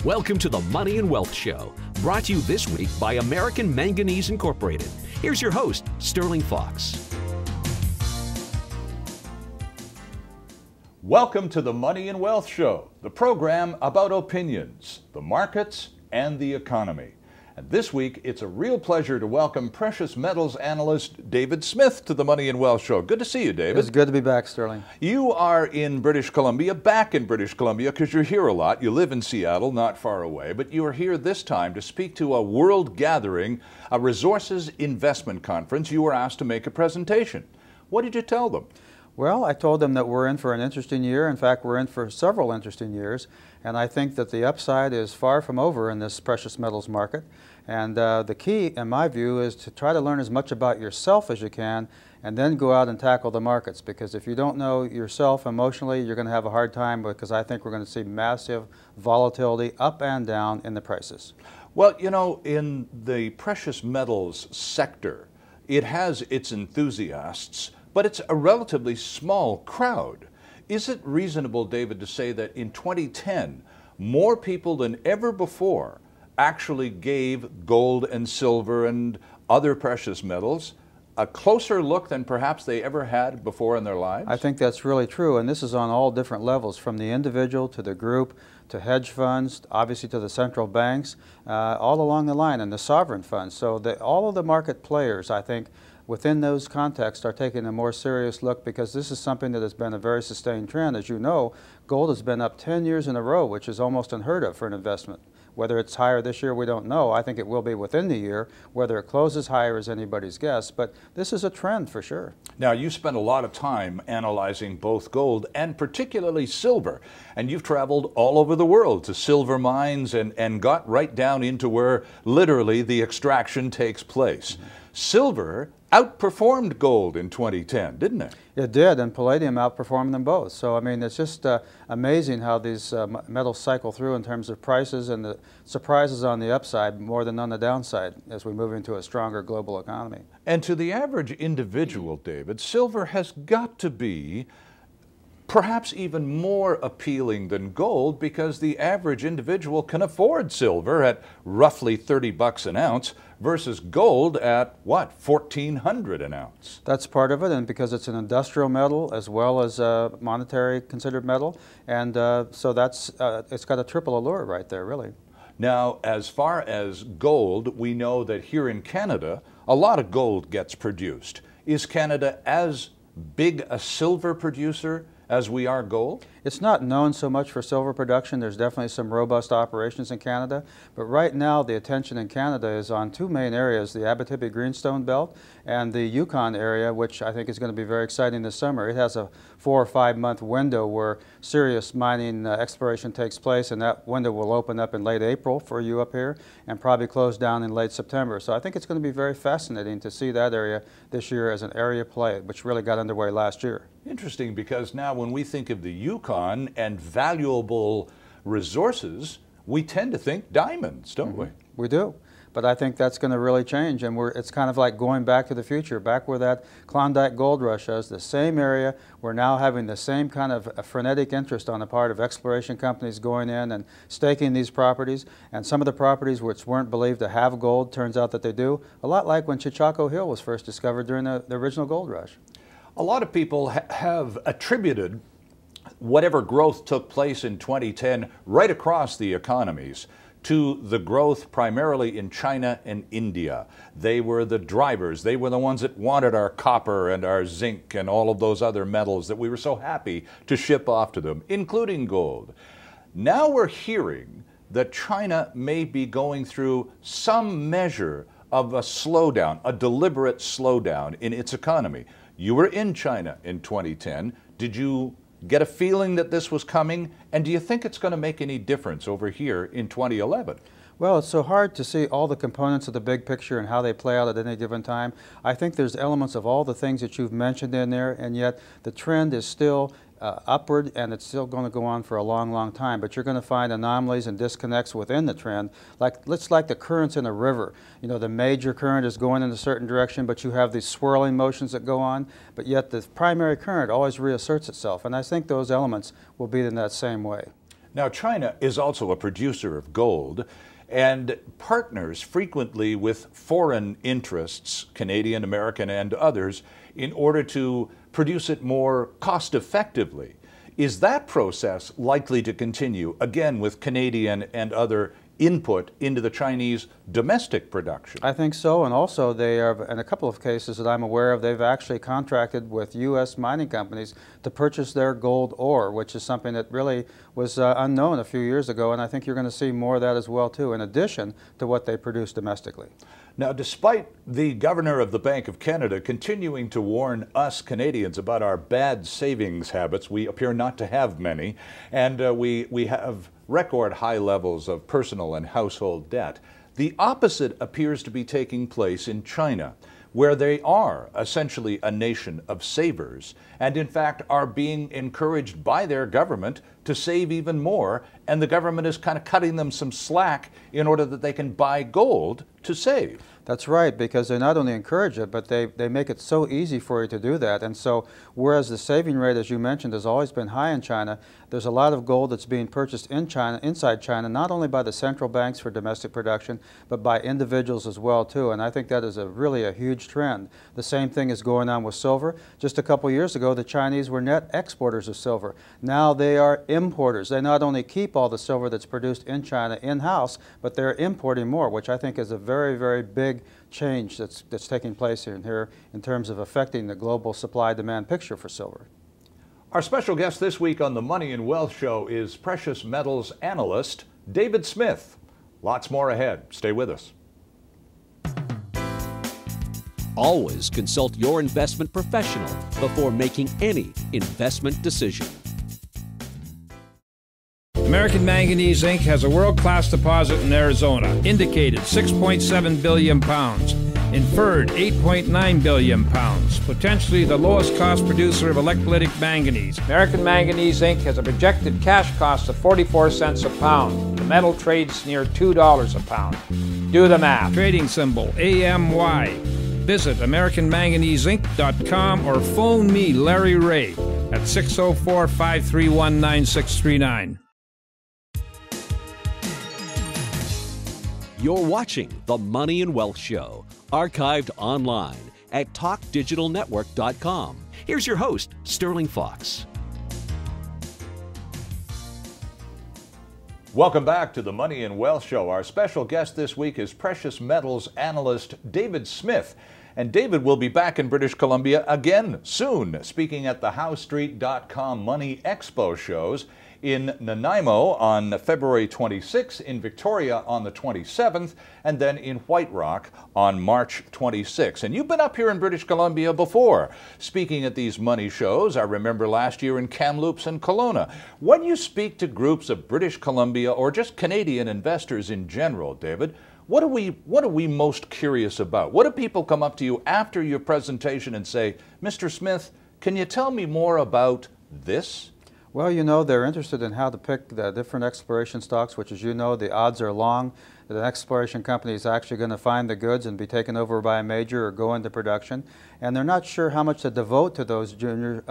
Welcome to the Money and Wealth Show, brought to you this week by American Manganese Incorporated. Here's your host, Sterling Fox. Welcome to the Money and Wealth Show, the program about opinions, the markets, and the economy. And this week, it's a real pleasure to welcome precious metals analyst David Smith to the Money and Wealth Show. Good to see you, David. It's good to be back, Sterling. You are in British Columbia, back in British Columbia, because you're here a lot. You live in Seattle, not far away, but you are here this time to speak to a world gathering, a resources investment conference. You were asked to make a presentation. What did you tell them? Well, I told them that we're in for an interesting year. In fact, we're in for several interesting years. And I think that the upside is far from over in this precious metals market. And the key, in my view, is to try to learn as much about yourself as you can and then go out and tackle the markets. Because if you don't know yourself emotionally, you're going to have a hard time, because I think we're going to see massive volatility up and down in the prices. Well, you know, in the precious metals sector, it has its enthusiasts, but it's a relatively small crowd. Is it reasonable, David, to say that in 2010, more people than ever before actually gave gold and silver and other precious metals a closer look than perhaps they ever had before in their lives? I think that's really true, and this is on all different levels, from the individual to the group, to hedge funds, obviously to the central banks, all along the line, and the sovereign funds. So all of the market players, I think, within those contexts are taking a more serious look, because this is something that has been a very sustained trend. As you know, gold has been up 10 years in a row, which is almost unheard of for an investment. Whether it's higher this year, we don't know. I think it will be within the year. Whether it closes higher is anybody's guess, but this is a trend for sure. Now, you spent a lot of time analyzing both gold and particularly silver, and you've traveled all over the world to silver mines and got right down into where literally the extraction takes place. Silver outperformed gold in 2010, didn't it? It did, and palladium outperformed them both. So, I mean, it's just amazing how these metals cycle through in terms of prices, and the surprises on the upside more than on the downside as we move into a stronger global economy. And to the average individual, David, silver has got to be perhaps even more appealing than gold, because the average individual can afford silver at roughly 30 bucks an ounce versus gold at what, 1,400 an ounce? That's part of it, and because it's an industrial metal as well as a monetary considered metal, and so that's it's got a triple allure right there, really. Now, as far as gold, we know that here in Canada, a lot of gold gets produced. Is Canada as big a silver producer as we are gold? It's not known so much for silver production. There's definitely some robust operations in Canada, but right now the attention in Canada is on two main areas, the Abitibi Greenstone Belt and the Yukon area, which I think is going to be very exciting this summer. It has a 4 or 5 month window where serious mining exploration takes place, and that window will open up in late April for you up here and probably close down in late September. So I think it's going to be very fascinating to see that area this year as an area play, which really got underway last year. Interesting, because now when we think of the Yukon and valuable resources, we tend to think diamonds, don't we? We do. But I think that's going to really change, and it's kind of like going back to the future, back where that Klondike gold rush is, the same area. We're now having the same kind of a frenetic interest on the part of exploration companies going in and staking these properties, and some of the properties which weren't believed to have gold, turns out that they do, a lot like when Chichaco Hill was first discovered during the original gold rush. A lot of people have attributed whatever growth took place in 2010 right across the economies to the growth primarily in China and India. They were the drivers. They were the ones that wanted our copper and our zinc and all of those other metals that we were so happy to ship off to them, including gold. Now we're hearing that China may be going through some measure of a slowdown, a deliberate slowdown in its economy. You were in China in 2010. Did you get a feeling that this was coming? And do you think it's going to make any difference over here in 2011? Well, it's so hard to see all the components of the big picture and how they play out at any given time. I think there's elements of all the things that you've mentioned in there, and yet the trend is still upward, and it's still going to go on for a long, long time. But you're going to find anomalies and disconnects within the trend. It's like the currents in a river. You know, the major current is going in a certain direction, but you have these swirling motions that go on, but yet the primary current always reasserts itself. And I think those elements will be in that same way. Now, China is also a producer of gold and partners frequently with foreign interests, Canadian, American, and others, in order to produce it more cost effectively. Is that process likely to continue, again, with Canadian and other input into the Chinese domestic production? I think so, and also they are, in a couple of cases that I'm aware of, they've actually contracted with U.S. mining companies to purchase their gold ore, which is something that really was unknown a few years ago, and I think you're going to see more of that as well, too, in addition to what they produce domestically. Now, despite the Governor of the Bank of Canada continuing to warn us Canadians about our bad savings habits, we appear not to have many, and we have record high levels of personal and household debt. The opposite appears to be taking place in China, where they are essentially a nation of savers, and in fact are being encouraged by their government to save even more, and the government is kind of cutting them some slack in order that they can buy gold to save. That's right, because they not only encourage it, but they make it so easy for you to do that. And so, whereas the saving rate, as you mentioned, has always been high in China, there's a lot of gold that's being purchased in China, inside China, not only by the central banks for domestic production, but by individuals as well, too. And I think that is really a huge trend. The same thing is going on with silver. Just a couple years ago, the Chinese were net exporters of silver. Now they are importers. They not only keep all the silver that's produced in China in-house, but they're importing more, which I think is a very, very big change that's taking place here in terms of affecting the global supply-demand picture for silver. Our special guest this week on the Money and Wealth Show is precious metals analyst David Smith. Lots more ahead. Stay with us. Always consult your investment professional before making any investment decision. American Manganese Inc. has a world-class deposit in Arizona, indicated 6.7 billion pounds, inferred 8.9 billion pounds, potentially the lowest cost producer of electrolytic manganese. American Manganese Inc. has a projected cash cost of 44 cents a pound. The metal trades near $2 a pound. Do the math. Trading symbol AMY. Visit AmericanManganeseInc.com or phone me, Larry Ray, at 604-531-9639. You're watching The Money and Wealth Show, archived online at talkdigitalnetwork.com. Here's your host, Sterling Fox. Welcome back to the Money and Wealth Show. Our special guest this week is precious metals analyst David Smith. And David will be back in British Columbia again soon, speaking at the HowStreet.com Money Expo shows in Nanaimo on February 26th, in Victoria on the 27th, and then in White Rock on March 26th. And you've been up here in British Columbia before, speaking at these money shows. I remember last year in Kamloops and Kelowna. When you speak to groups of British Columbia or just Canadian investors in general, David, what are we most curious about? What do people come up to you after your presentation and say, Mr. Smith, can you tell me more about this? Well, you know, they're interested in how to pick the different exploration stocks, which, as you know, the odds are long that an exploration company is actually going to find the goods and be taken over by a major or go into production. And they're not sure how much to devote to those junior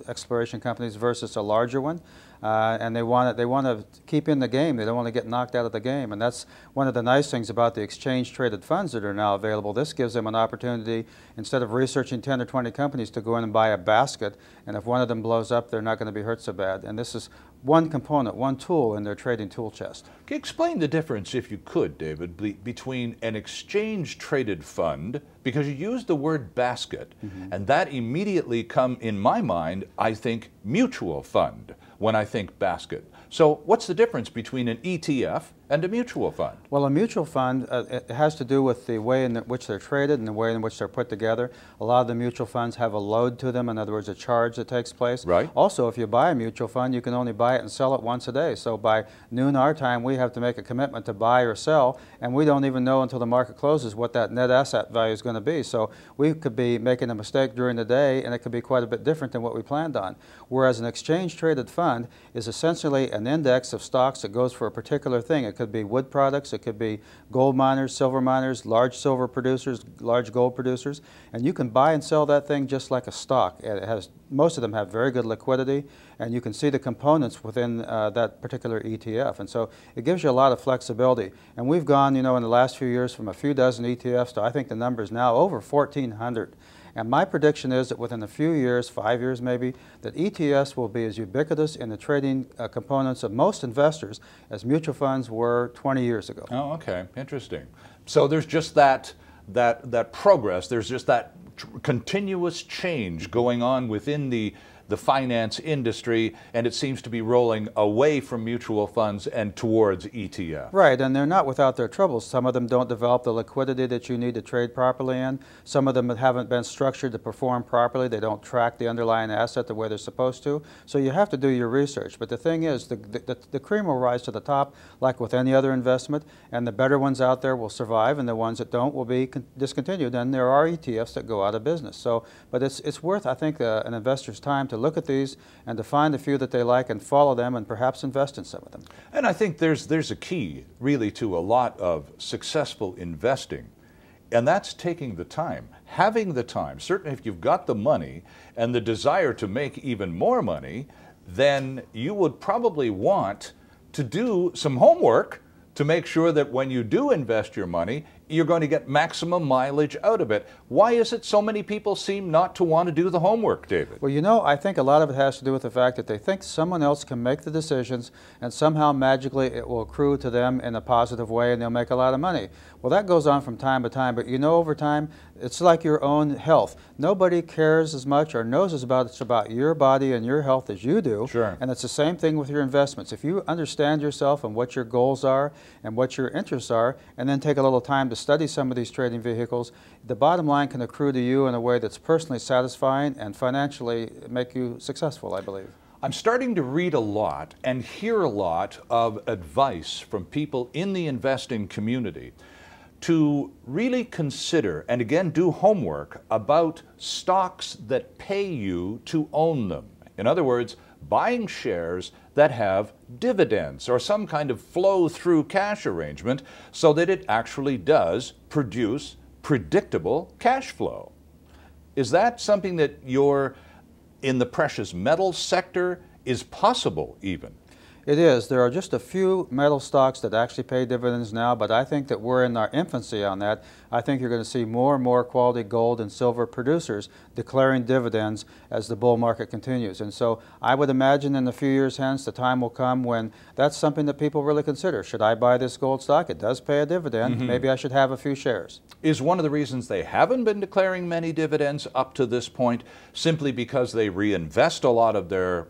exploration companies versus a larger one. And they want to keep in the game. They don't want to get knocked out of the game. And that's one of the nice things about the exchange-traded funds that are now available. This gives them an opportunity, instead of researching 10 or 20 companies, to go in and buy a basket. And if one of them blows up, they're not going to be hurt so bad. And this is one component, one tool in their trading tool chest. Can you explain the difference, if you could, David, between an exchange-traded fund, because you used the word basket, and that immediately come in my mind, I think, mutual fund when I think basket. So what's the difference between an ETF and a mutual fund? Well, a mutual fund, it has to do with the way in which they're traded and the way in which they're put together. A lot of the mutual funds have a load to them, in other words, a charge that takes place. Right. Also, if you buy a mutual fund, you can only buy it and sell it once a day. So by noon our time, we have to make a commitment to buy or sell, and we don't even know until the market closes what that net asset value is going to be. So we could be making a mistake during the day, and it could be quite a bit different than what we planned on. Whereas an exchange-traded fund is essentially an index of stocks that goes for a particular thing. It could could be wood products, it could be gold miners, silver miners, large silver producers, large gold producers, and you can buy and sell that thing just like a stock. It has, most of them have very good liquidity, and you can see the components within that particular ETF. And so it gives you a lot of flexibility. And we've gone, you know, in the last few years from a few dozen ETFs to I think the number is now over 1,400. And my prediction is that within a few years, 5 years maybe, that ETFs will be as ubiquitous in the trading components of most investors as mutual funds were 20 years ago. Oh, okay. Interesting. So there's just that progress, there's just that continuous change going on within the finance industry, and it seems to be rolling away from mutual funds and towards ETF. Right, and they're not without their troubles. Some of them don't develop the liquidity that you need to trade properly in. Some of them haven't been structured to perform properly. They don't track the underlying asset the way they're supposed to. So you have to do your research. But the thing is, the cream will rise to the top like with any other investment, and the better ones out there will survive, and the ones that don't will be discontinued. And there are ETFs that go out of business. So, but it's worth, I think, an investor's time to look at these and to find a few that they like and follow them and perhaps invest in some of them. And I think there's a key really to a lot of successful investing, and that's taking the time, having the time. Certainly if you've got the money and the desire to make even more money, then you would probably want to do some homework to make sure that when you do invest your money, you're going to get maximum mileage out of it. Why is it so many people seem not to want to do the homework, David? Well, you know, I think a lot of it has to do with the fact that they think someone else can make the decisions and somehow magically it will accrue to them in a positive way and they'll make a lot of money. Well, that goes on from time to time, but you know, over time, it's like your own health. Nobody cares as much or knows as much about your body and your health as you do. Sure. And it's the same thing with your investments. If you understand yourself and what your goals are and what your interests are, and then take a little time to study some of these trading vehicles, the bottom line can accrue to you in a way that's personally satisfying and financially make you successful, I believe. I'm starting to read a lot and hear a lot of advice from people in the investing community to really consider and again do homework about stocks that pay you to own them. In other words, buying shares that have dividends or some kind of flow-through cash arrangement so that it actually does produce predictable cash flow. Is that something that you're in the precious metals sector is possible even? It is. There are just a few metal stocks that actually pay dividends now, but I think that we're in our infancy on that. I think you're going to see more and more quality gold and silver producers declaring dividends as the bull market continues. And so I would imagine in a few years hence the time will come when that's something that people really consider. Should I buy this gold stock? It does pay a dividend. Maybe I should have a few shares. Is one of the reasons they haven't been declaring many dividends up to this point simply because they reinvest a lot of their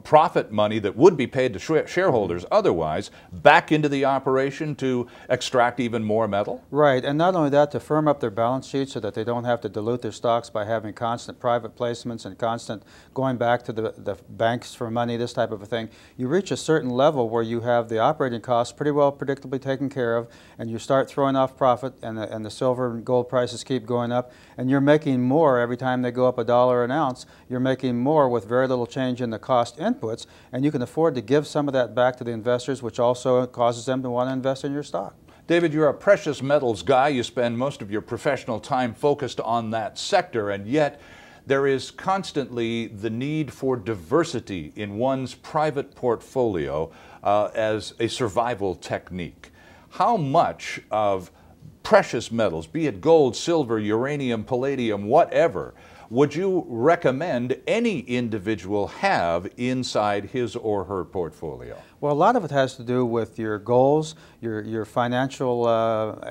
profit money that would be paid to shareholders otherwise back into the operation to extract even more metal? Right, and not only that, to firm up their balance sheet so that they don't have to dilute their stocks by having constant private placements and constant going back to the banks for money, this type of a thing. You reach a certain level where you have the operating costs pretty well predictably taken care of, and you start throwing off profit, and the silver and gold prices keep going up, and you're making more every time they go up $1 an ounce. You're making more with very little change in the cost inputs, and you can afford to give some of that back to the investors, which also causes them to want to invest in your stock. David, you're a precious metals guy. You spend most of your professional time focused on that sector, and yet there is constantly the need for diversity in one's private portfolio as a survival technique. How much of precious metals, be it gold, silver, uranium, palladium, whatever, would you recommend any individual have inside his or her portfolio? Well, a lot of it has to do with your goals, your financial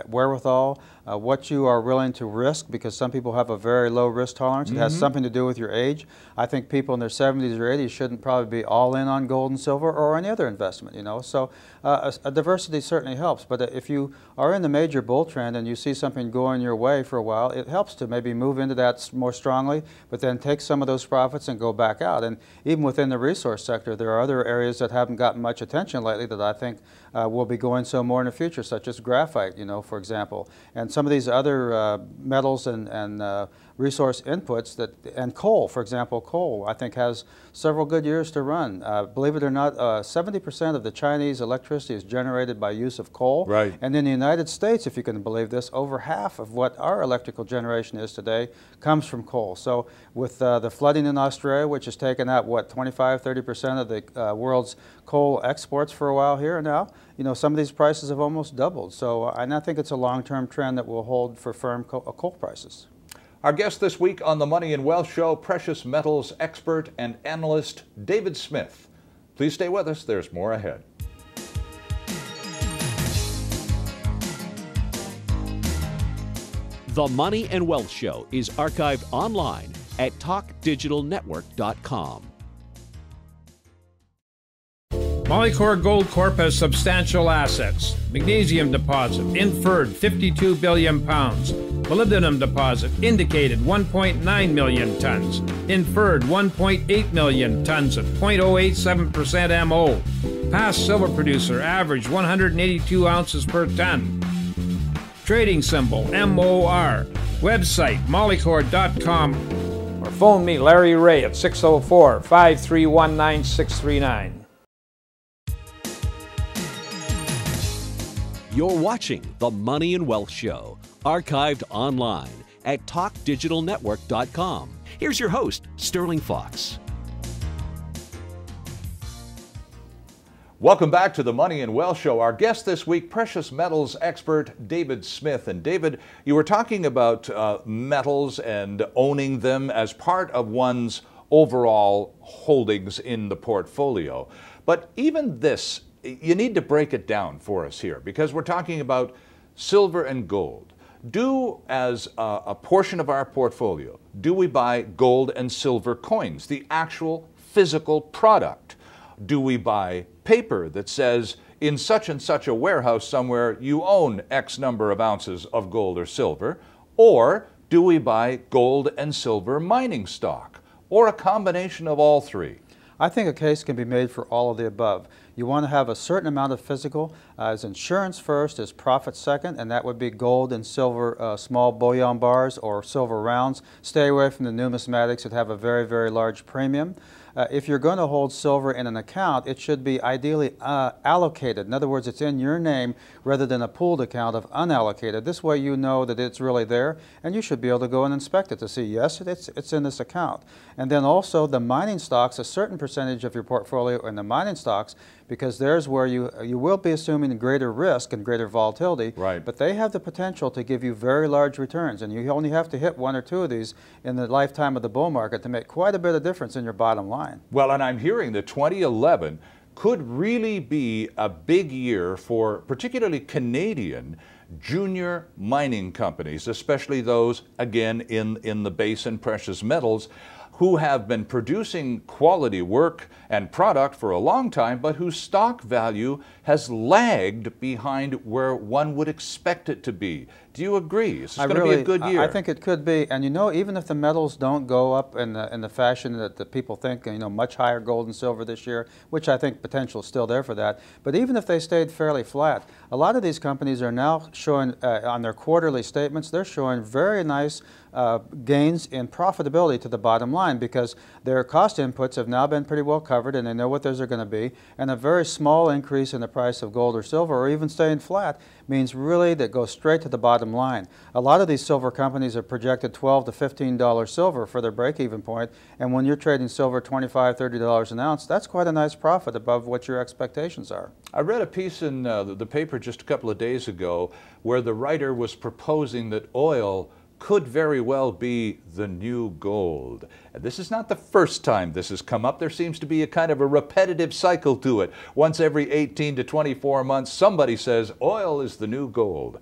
wherewithal, what you are willing to risk, because some people have a very low risk tolerance. It has something to do with your age. I think people in their 70s or 80s shouldn't probably be all in on gold and silver or any other investment, you know. So a diversity certainly helps. But if you are in the major bull trend and you see something going your way for a while, it helps to maybe move into that more strongly, but then take some of those profits and go back out. And even within the resource sector, there are other areas that haven't gotten much attention lately that I think will be going so more in the future, such as graphite, you know, for example. And some of these other metals and resource inputs and coal, for example, coal I think has several good years to run. Believe it or not, 70% of the Chinese electricity is generated by use of coal. Right. And in the United States, if you can believe this, over half of what our electrical generation is today comes from coal. So with the flooding in Australia, which has taken out, what, 25–30% of the world's coal exports for a while here now, you know, some of these prices have almost doubled. So and I think it's a long-term trend that will hold for firm coal prices. Our guest this week on the Money and Wealth Show, precious metals expert and analyst David Smith. Please stay with us. There's more ahead. The Money and Wealth Show is archived online at talkdigitalnetwork.com. Molycorp Gold Corp has substantial assets. Magnesium deposit, inferred 52 billion pounds. Molybdenum deposit, indicated 1.9 million tons. Inferred 1.8 million tons at 0.087% MO. Past silver producer, average 182 ounces per ton. Trading symbol, MOR. Website, molycorp.com. Or phone me, Larry Ray, at 604-531-9639. You're watching The Money and Wealth Show, archived online at talkdigitalnetwork.com. Here's your host, Sterling Fox. Welcome back to the Money and Wealth Show. Our guest this week, precious metals expert David Smith. And David, you were talking about metals and owning them as part of one's overall holdings in the portfolio. But even this, you need to break it down for us here, because we're talking about silver and gold. Do, as a portion of our portfolio, do we buy gold and silver coins, the actual physical product? Do we buy paper that says in such and such a warehouse somewhere you own X number of ounces of gold or silver? Or do we buy gold and silver mining stock, or a combination of all three? I think a case can be made for all of the above. You want to have a certain amount of physical as insurance first, as profit second, and that would be gold and silver small bullion bars or silver rounds. Stay away from the numismatics that have a very, very large premium. If you're going to hold silver in an account, it should be ideally allocated. In other words, it's in your name rather than a pooled account of unallocated. This way you know that it's really there, and you should be able to go and inspect it to see, yes, it's in this account. And then also the mining stocks, a certain percentage of your portfolio in the mining stocks, because there's where you will be assuming greater risk and greater volatility, right. But they have the potential to give you very large returns, and you only have to hit one or two of these in the lifetime of the bull market to make quite a bit of difference in your bottom line. Well, and I'm hearing that 2011 could really be a big year for particularly Canadian junior mining companies, especially those, again, in the base and precious metals, who have been producing quality work and product for a long time, but whose stock value has lagged behind where one would expect it to be. Do you agree? It's going to be a good year. I think it could be, and you know, even if the metals don't go up in the fashion that the people think, you know, much higher gold and silver this year, which I think potential is still there for that, but even if they stayed fairly flat, a lot of these companies are now showing on their quarterly statements, they're showing very nice gains in profitability to the bottom line, because their cost inputs have now been pretty well covered and they know what those are going to be, and a very small increase in the price of gold or silver, or even staying flat, means really that goes straight to the bottom line. A lot of these silver companies have projected $12 to $15 silver for their break-even point, and when you're trading silver $25, $30 an ounce, that's quite a nice profit above what your expectations are. I read a piece in the paper just a couple of days ago where the writer was proposing that oil could very well be the new gold. And this is not the first time this has come up. There seems to be a kind of a repetitive cycle to it. Once every 18 to 24 months, somebody says oil is the new gold.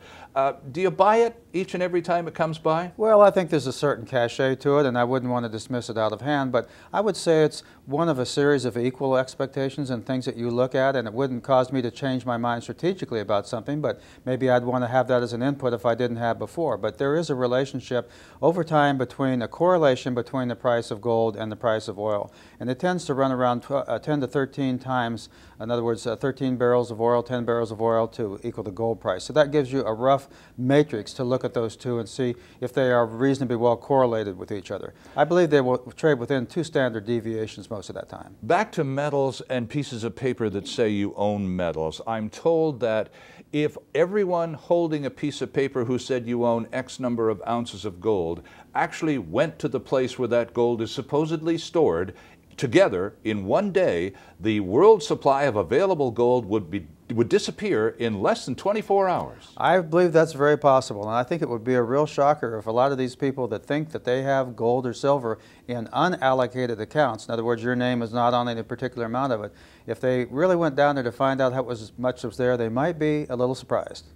Do you buy it each and every time it comes by? Well, I think there's a certain cachet to it, and I wouldn't want to dismiss it out of hand, but I would say it's one of a series of equal expectations and things that you look at, and it wouldn't cause me to change my mind strategically about something, but maybe I'd want to have that as an input if I didn't have before. But there is a relationship over time between a correlation between the price of gold and the price of oil, and it tends to run around 10 to 13 times, in other words, 13 barrels of oil, 10 barrels of oil to equal the gold price. So that gives you a rough enough matrix to look at those two and see if they are reasonably well correlated with each other. I believe they will trade within 2 standard deviations most of that time. Back to metals and pieces of paper that say you own metals. I'm told that if everyone holding a piece of paper who said you own X number of ounces of gold actually went to the place where that gold is supposedly stored, together in one day, the world supply of available gold would disappear in less than 24 hours. I believe that's very possible, and I think it would be a real shocker if a lot of these people that think that they have gold or silver in unallocated accounts, in other words, your name is not on any particular amount of it, if they really went down there to find out how much was there, they might be a little surprised.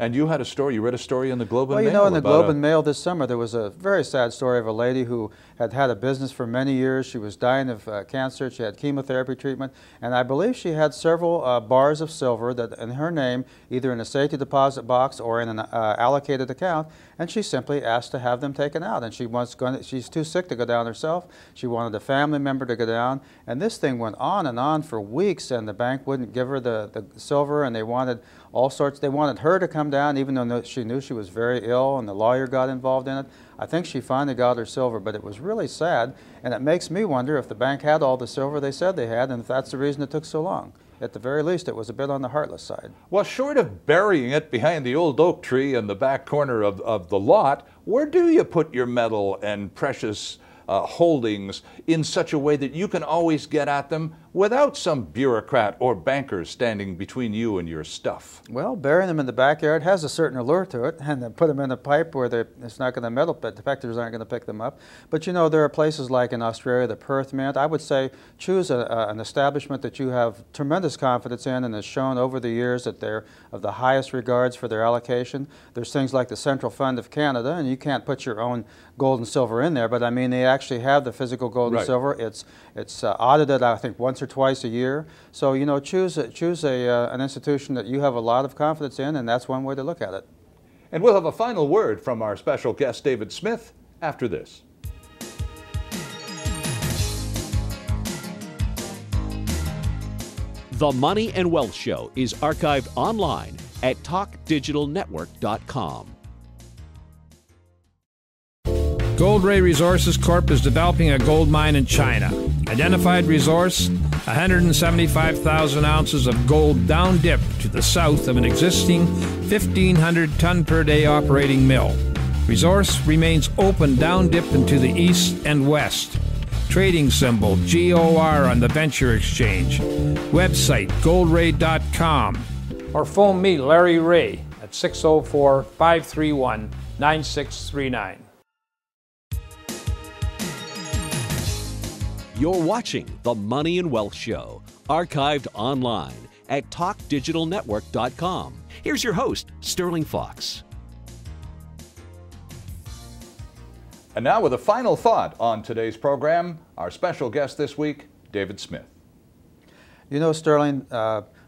And you had a story, you read a story in the Globe and Mail. Well, you know, in the Globe and Mail this summer, there was a very sad story of a lady who had had a business for many years. She was dying of cancer. She had chemotherapy treatment. And I believe she had several bars of silver that in her name, either in a safety deposit box or in an allocated account. And she simply asked to have them taken out. And she's too sick to go down herself. She wanted a family member to go down. And this thing went on for weeks, and the bank wouldn't give her the silver, and they wanted all sorts. They wanted her to come down, even though she knew she was very ill, and the lawyer got involved in it. I think she finally got her silver, but it was really sad, and it makes me wonder if the bank had all the silver they said they had, and if that's the reason it took so long. At the very least, it was a bit on the heartless side. Well, short of burying it behind the old oak tree in the back corner of the lot, where do you put your metal and precious holdings in such a way that you can always get at them without some bureaucrat or banker standing between you and your stuff? Well, burying them in the backyard has a certain allure to it, and then put them in a pipe where it's not going to metal, but detectors aren't going to pick them up. But you know, there are places like in Australia, the Perth Mint. I would say choose an establishment that you have tremendous confidence in and has shown over the years that they're of the highest regards for their allocation. There's things like the Central Fund of Canada, and you can't put your own gold and silver in there, but I mean, they actually have the physical gold and silver. It's audited, I think, once or twice a year. So, you know, choose an institution that you have a lot of confidence in, and that's one way to look at it. And we'll have a final word from our special guest, David Smith, after this. The Money and Wealth Show is archived online at talkdigitalnetwork.com. Gold Ray Resources Corp. is developing a gold mine in China. Identified resource, 175,000 ounces of gold down dip to the south of an existing 1,500 ton per day operating mill. Resource remains open down dip into the east and west. Trading symbol GOR on the Venture Exchange. Website goldray.com. Or phone me, Larry Ray, at 604-531-9639. You're watching The Money and Wealth Show, archived online at talkdigitalnetwork.com. Here's your host, Sterling Fox. And now with a final thought on today's program, our special guest this week, David Smith. You know, Sterling,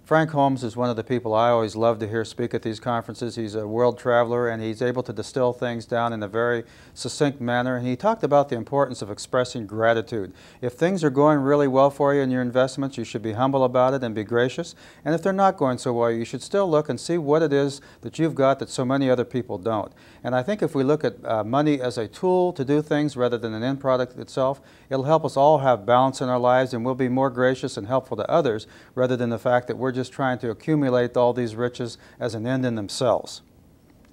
Frank Holmes is one of the people I always love to hear speak at these conferences. He's a world traveler, and he's able to distill things down in a very succinct manner. And he talked about the importance of expressing gratitude. If things are going really well for you in your investments, you should be humble about it and be gracious. And if they're not going so well, you should still look and see what it is that you've got that so many other people don't. And I think if we look at money as a tool to do things rather than an end product itself, it'll help us all have balance in our lives, and we'll be more gracious and helpful to others rather than the fact that we're just trying to accumulate all these riches as an end in themselves.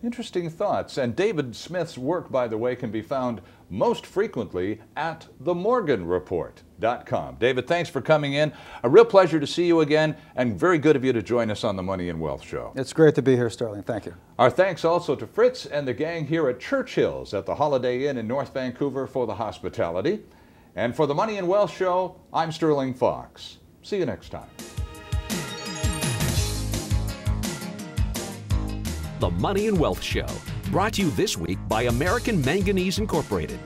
Interesting thoughts. And David Smith's work, by the way, can be found most frequently at themorganreport.com. David, thanks for coming in. A real pleasure to see you again, and very good of you to join us on the Money and Wealth Show. It's great to be here, Sterling. Thank you. Our thanks also to Fritz and the gang here at Churchill's at the Holiday Inn in North Vancouver for the hospitality. And for the Money and Wealth Show, I'm Sterling Fox. See you next time. The Money and Wealth Show, brought to you this week by American Manganese Incorporated.